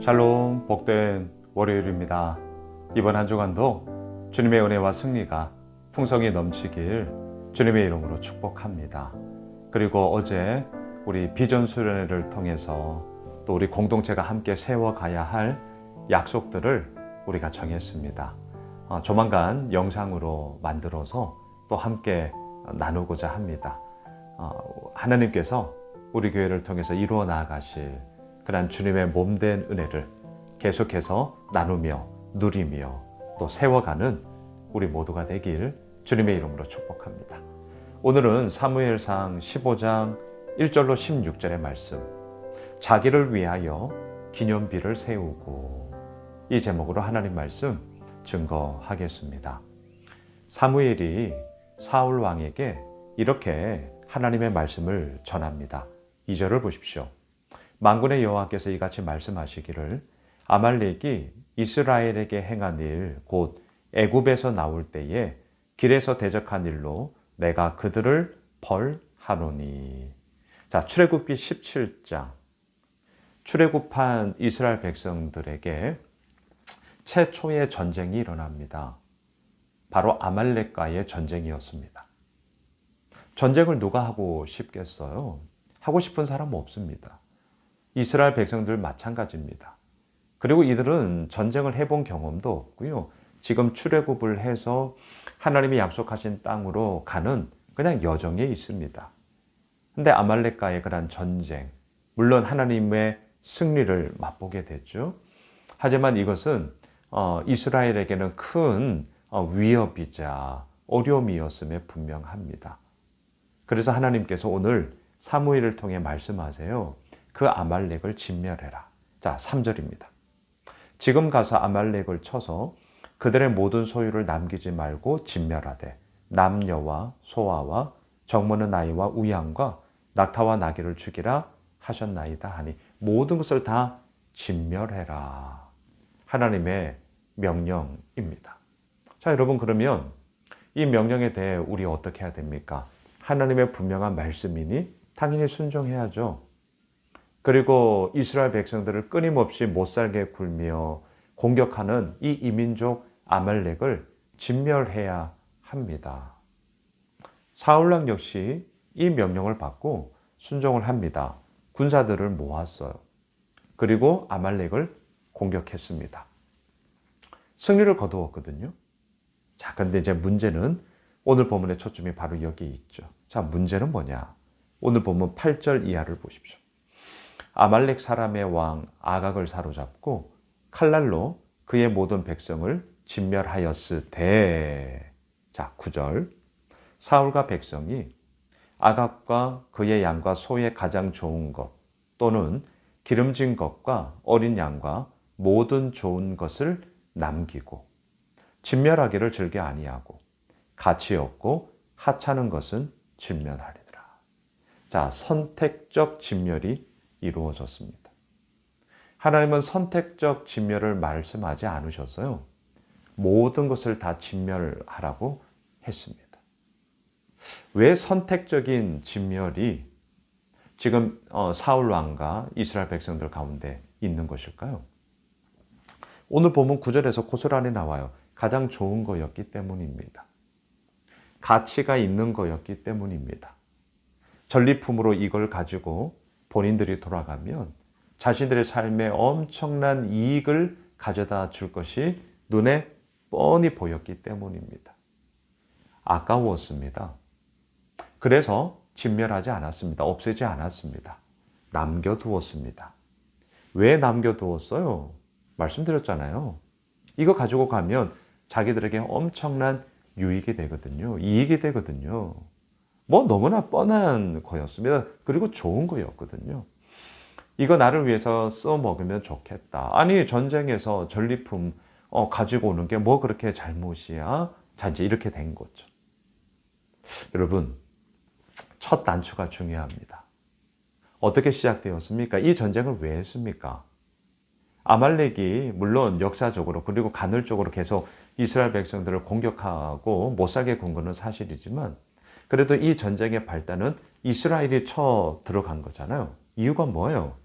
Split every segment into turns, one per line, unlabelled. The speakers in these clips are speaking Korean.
샬롬, 복된 월요일입니다. 이번 한 주간도 주님의 은혜와 승리가 풍성히 넘치길 주님의 이름으로 축복합니다. 그리고 어제 우리 비전 수련회를 통해서 또 우리 공동체가 함께 세워가야 할 약속들을 우리가 정했습니다. 조만간 영상으로 만들어서 또 함께 나누고자 합니다. 하나님께서 우리 교회를 통해서 이루어 나아가실 그런 주님의 몸된 은혜를 계속해서 나누며 누리며 또 세워가는 우리 모두가 되길 주님의 이름으로 축복합니다. 오늘은 사무엘상 15장 1절로 16절의 말씀, 자기를 위하여 기념비를 세우고, 이 제목으로 하나님 말씀 증거하겠습니다. 사무엘이 사울 왕에게 이렇게 하나님의 말씀을 전합니다. 2절을 보십시오. 만군의 여호와께서 이같이 말씀하시기를, 아말렉이 이스라엘에게 행한 일, 곧 애굽에서 나올 때에 길에서 대적한 일로 내가 그들을 벌하노니. 자, 출애굽기 17장. 출애굽한 이스라엘 백성들에게 최초의 전쟁이 일어납니다. 바로 아말렉과의 전쟁이었습니다. 전쟁을 누가 하고 싶겠어요? 하고 싶은 사람 없습니다. 이스라엘 백성들 마찬가지입니다. 그리고 이들은 전쟁을 해본 경험도 없고요. 지금 출애굽을 해서 하나님이 약속하신 땅으로 가는 그냥 여정에 있습니다. 근데 아말렉과의 그런 전쟁, 물론 하나님의 승리를 맛보게 됐죠. 하지만 이것은 이스라엘에게는 큰 위협이자 어려움이었음에 분명합니다. 그래서 하나님께서 오늘 사무엘을 통해 말씀하세요. 그 아말렉을 진멸해라. 자, 3절입니다. 지금 가서 아말렉을 쳐서 그들의 모든 소유를 남기지 말고 진멸하되 남녀와 소아와 적모는 아이와 우양과 낙타와 나귀를 죽이라 하셨나이다 하니, 모든 것을 다 진멸해라. 하나님의 명령입니다. 자, 여러분, 그러면 이 명령에 대해 우리 어떻게 해야 됩니까? 하나님의 분명한 말씀이니 당연히 순종해야죠. 그리고 이스라엘 백성들을 끊임없이 못살게 굴며 공격하는 이 이민족 아말렉을 진멸해야 합니다. 사울왕 역시 이 명령을 받고 순종을 합니다. 군사들을 모았어요. 그리고 아말렉을 공격했습니다. 승리를 거두었거든요. 자, 그런데 이제 문제는, 오늘 본문의 초점이 바로 여기 있죠. 자, 문제는 뭐냐? 오늘 본문 8절 이하를 보십시오. 아말렉 사람의 왕 아각을 사로잡고 칼날로 그의 모든 백성을 진멸하였으되. 자, 9절. 사울과 백성이 아각과 그의 양과 소의 가장 좋은 것 또는 기름진 것과 어린 양과 모든 좋은 것을 남기고 진멸하기를 즐겨 아니하고 가치 없고 하찮은 것은 진멸하리더라. 자, 선택적 진멸이 이루어졌습니다. 하나님은 선택적 진멸을 말씀하지 않으셨어요. 모든 것을 다 진멸하라고 했습니다. 왜 선택적인 진멸이 지금 사울 왕과 이스라엘 백성들 가운데 있는 것일까요? 오늘 보면 9절에서 고스란히 나와요. 가장 좋은 거였기 때문입니다. 가치가 있는 거였기 때문입니다. 전리품으로 이걸 가지고 본인들이 돌아가면 자신들의 삶에 엄청난 이익을 가져다 줄 것이 눈에 뻔히 보였기 때문입니다. 아까웠습니다. 그래서 진멸하지 않았습니다. 없애지 않았습니다. 남겨두었습니다. 왜 남겨두었어요? 말씀드렸잖아요. 이거 가지고 가면 자기들에게 엄청난 유익이 되거든요. 이익이 되거든요. 뭐 너무나 뻔한 거였습니다. 그리고 좋은 거였거든요. 이거 나를 위해서 써먹으면 좋겠다. 아니, 전쟁에서 전리품 가지고 오는 게 뭐 그렇게 잘못이야? 자, 이제 이렇게 된 거죠. 여러분, 첫 단추가 중요합니다. 어떻게 시작되었습니까? 이 전쟁을 왜 했습니까? 아말렉이 물론 역사적으로 그리고 간헐적으로 계속 이스라엘 백성들을 공격하고 못살게 군 것은 사실이지만, 그래도 이 전쟁의 발단은 이스라엘이 쳐 들어간 거잖아요. 이유가 뭐예요?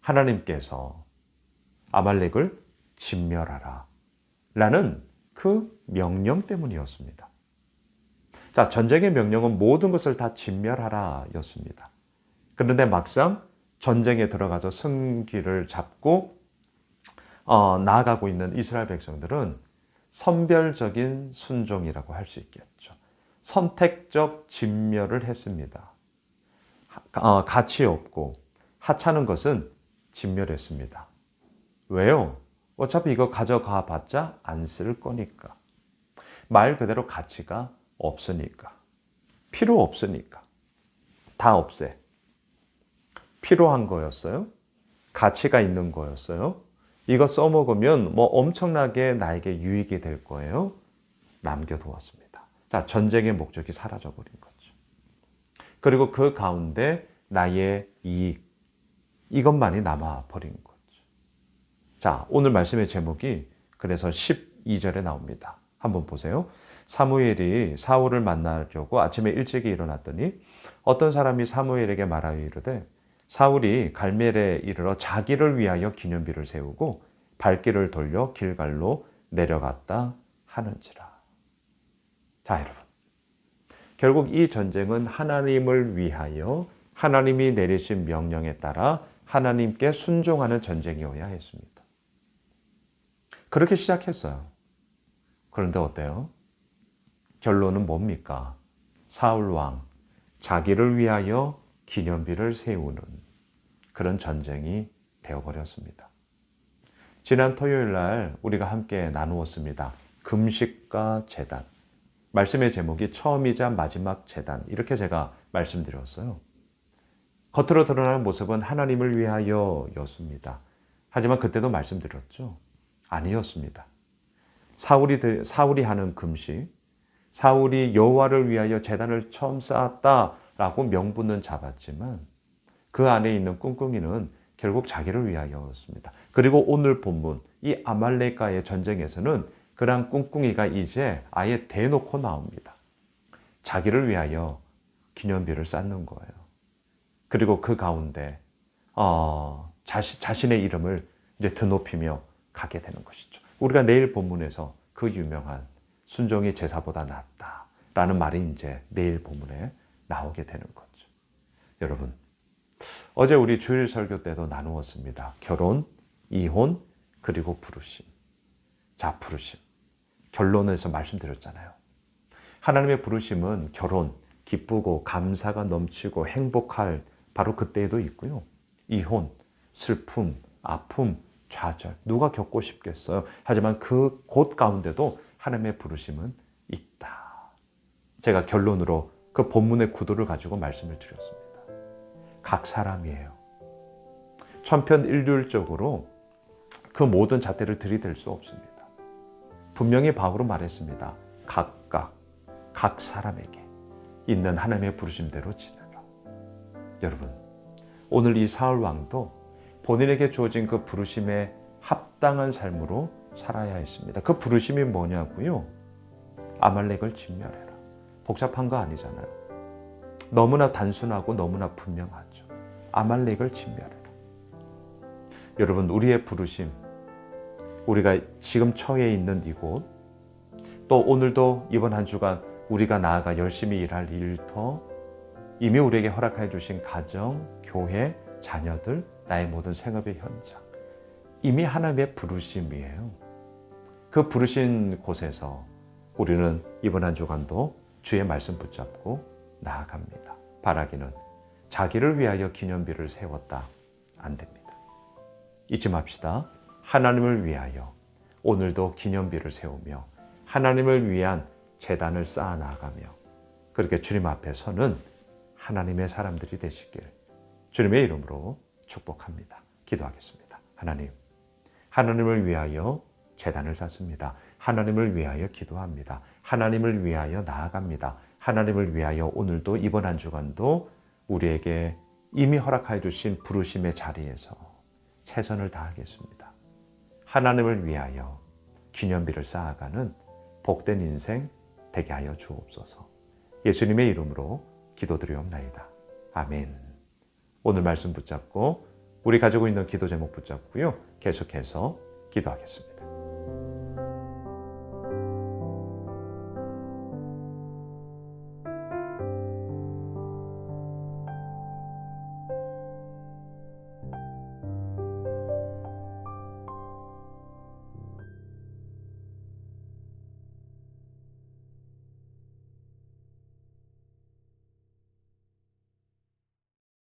하나님께서 아말렉을 진멸하라 라는 그 명령 때문이었습니다. 자, 전쟁의 명령은 모든 것을 다 진멸하라 였습니다. 그런데 막상 전쟁에 들어가서 승기를 잡고 나아가고 있는 이스라엘 백성들은 선별적인 순종이라고 할 수 있겠죠. 선택적 진멸을 했습니다. 가치 없고 하찮은 것은 진멸했습니다. 왜요? 어차피 이거 가져가 봤자 안 쓸 거니까. 말 그대로 가치가 없으니까. 필요 없으니까. 다 없애. 필요한 거였어요? 가치가 있는 거였어요? 이거 써먹으면 뭐 엄청나게 나에게 유익이 될 거예요? 남겨두었습니다. 자, 전쟁의 목적이 사라져버린 거죠. 그리고 그 가운데 나의 이익, 이것만이 남아버린 거죠. 자, 오늘 말씀의 제목이 그래서 12절에 나옵니다. 한번 보세요. 사무엘이 사울을 만나려고 아침에 일찍이 일어났더니 어떤 사람이 사무엘에게 말하여 이르되 사울이 갈멜에 이르러 자기를 위하여 기념비를 세우고 발길을 돌려 길갈로 내려갔다 하는지라. 자, 여러분. 결국 이 전쟁은 하나님을 위하여 하나님이 내리신 명령에 따라 하나님께 순종하는 전쟁이어야 했습니다. 그렇게 시작했어요. 그런데 어때요? 결론은 뭡니까? 사울 왕, 자기를 위하여 기념비를 세우는 그런 전쟁이 되어버렸습니다. 지난 토요일 날 우리가 함께 나누었습니다. 금식과 제단. 말씀의 제목이 처음이자 마지막 제단. 이렇게 제가 말씀드렸어요. 겉으로 드러나는 모습은 하나님을 위하여 였습니다. 하지만 그때도 말씀드렸죠. 아니었습니다. 사울이 하는 금식, 사울이 여호와를 위하여 제단을 처음 쌓았다라고 명분은 잡았지만 그 안에 있는 꿍꿍이는 결국 자기를 위하여였습니다. 그리고 오늘 본문 이 아말렉과의 전쟁에서는 그런 꿍꿍이가 이제 아예 대놓고 나옵니다. 자기를 위하여 기념비를 쌓는 거예요. 그리고 그 가운데 자신의 이름을 이제 드높이며 가게 되는 것이죠. 우리가 내일 본문에서 그 유명한 순종이 제사보다 낫다라는 말이 이제 내일 본문에 나오게 되는 거죠. 여러분, 어제 우리 주일 설교 때도 나누었습니다. 결혼, 이혼, 그리고 부르심. 자, 부르심. 결론에서 말씀드렸잖아요. 하나님의 부르심은 결혼, 기쁘고 감사가 넘치고 행복할 바로 그때에도 있고요. 이혼, 슬픔, 아픔, 좌절. 누가 겪고 싶겠어요? 하지만 그 곳 가운데도 하나님의 부르심은 있다. 제가 결론으로 그 본문의 구도를 가지고 말씀을 드렸습니다. 각 사람이에요. 천편일률적으로 그 모든 잣대를 들이댈 수 없습니다. 분명히 바울은 말했습니다. 각 사람에게 있는 하나님의 부르심대로 지내라. 여러분, 오늘 이 사울 왕도 본인에게 주어진 그 부르심에 합당한 삶으로 살아야 했습니다. 그 부르심이 뭐냐고요? 아말렉을 진멸해라. 복잡한 거 아니잖아요. 너무나 단순하고 너무나 분명하죠. 아말렉을 진멸해라. 여러분, 우리의 부르심, 우리가 지금 처해 있는 이곳, 또 오늘도 이번 한 주간 우리가 나아가 열심히 일할 일터, 이미 우리에게 허락해 주신 가정, 교회, 자녀들, 나의 모든 생업의 현장, 이미 하나님의 부르심이에요. 그 부르신 곳에서 우리는 이번 한 주간도 주의 말씀 붙잡고 나아갑니다. 바라기는 자기를 위하여 기념비를 세웠다. 안 됩니다. 잊지 맙시다. 하나님을 위하여 오늘도 기념비를 세우며 하나님을 위한 제단을 쌓아 나가며 그렇게 주님 앞에 서는 하나님의 사람들이 되시길 주님의 이름으로 축복합니다. 기도하겠습니다. 하나님을 위하여 제단을 쌓습니다. 하나님을 위하여 기도합니다. 하나님을 위하여 나아갑니다. 하나님을 위하여 오늘도 이번 한 주간도 우리에게 이미 허락하여 주신 부르심의 자리에서 최선을 다하겠습니다. 하나님을 위하여 기념비를 쌓아가는 복된 인생 되게 하여 주옵소서. 예수님의 이름으로 기도드리옵나이다. 아멘. 오늘 말씀 붙잡고 우리 가지고 있는 기도 제목 붙잡고요. 계속해서 기도하겠습니다.